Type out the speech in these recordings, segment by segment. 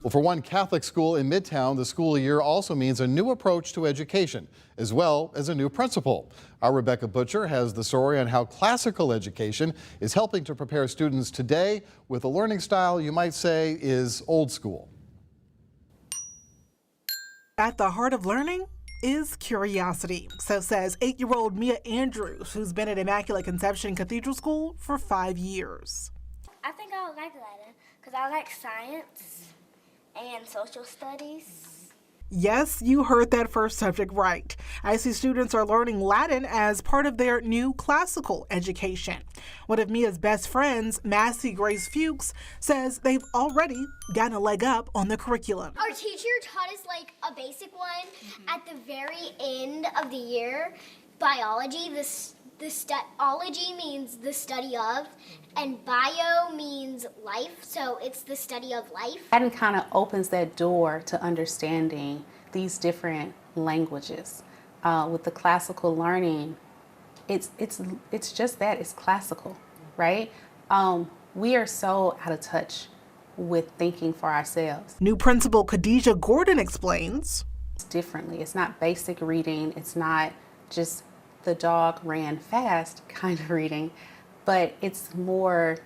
Well, for one Catholic school in Midtown, the school year also means a new approach to education, as well as a new principal. Our Rebecca Butcher has the story on how classical education is helping to prepare students today with a learning style you might say is old school. At the heart of learning is curiosity, so says 8-year-old Mia Andrews, who's been at Immaculate Conception Cathedral School for 5 years. I think I would like Latin because I like science and social studies. Yes, you heard that first subject right. IC students are learning Latin as part of their new classical education. One of Mia's best friends, Massey Grace Fuchs, says they've already gotten a leg up on the curriculum. Our teacher taught us like a basic one at the very end of the year. Biology, ology means the study of, and bio means life, so it's the study of life. Latin kind of opens that door to understanding these different languages. With the classical learning, it's just that, it's classical, right? We are so out of touch with thinking for ourselves. New principal Khadijah Gordon explains. It's differently. It's not basic reading. It's not just the dog ran fast kind of reading, but it's more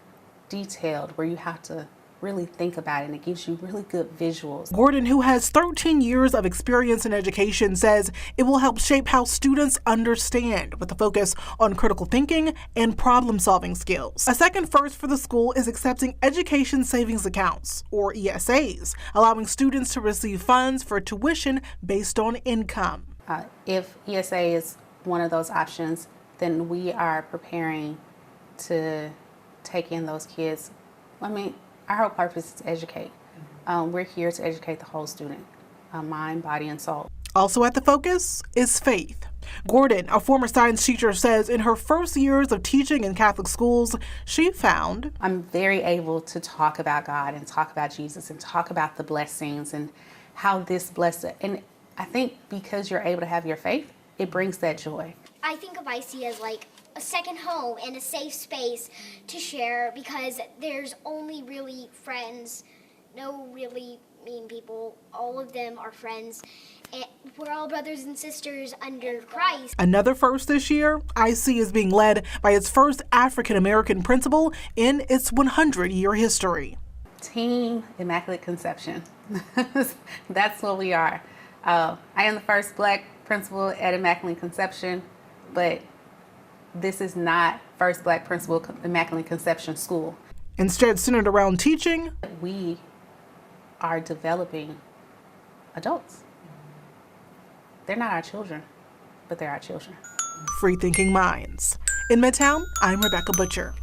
detailed where you have to really think about it and it gives you really good visuals. Gordon, who has 13 years of experience in education, says it will help shape how students understand with a focus on critical thinking and problem-solving skills. A second first for the school is accepting education savings accounts, or ESAs, allowing students to receive funds for tuition based on income. If ESA is one of those options, then we are preparing to take in those kids. I mean, our whole purpose is to educate. We're here to educate the whole student, mind, body, and soul. Also at the focus is faith. Gordon, a former science teacher, says in her first years of teaching in Catholic schools, she found I'm very able to talk about God and talk about Jesus and talk about the blessings and how this blessed. And I think because you're able to have your faith, it brings that joy. I think of IC as like a second home and a safe space to share because there's only really friends, no really mean people. All of them are friends. And we're all brothers and sisters under Christ. Another first this year, IC is being led by its first African-American principal in its 100-year history. Team Immaculate Conception. That's what we are. I am the first Black principal at Immaculate Conception, but this is not first Black principal Immaculate Conception School. Instead centered around teaching, we are developing adults. They're not our children, but they're our children. Free thinking minds. In Midtown, I'm Rebecca Butcher.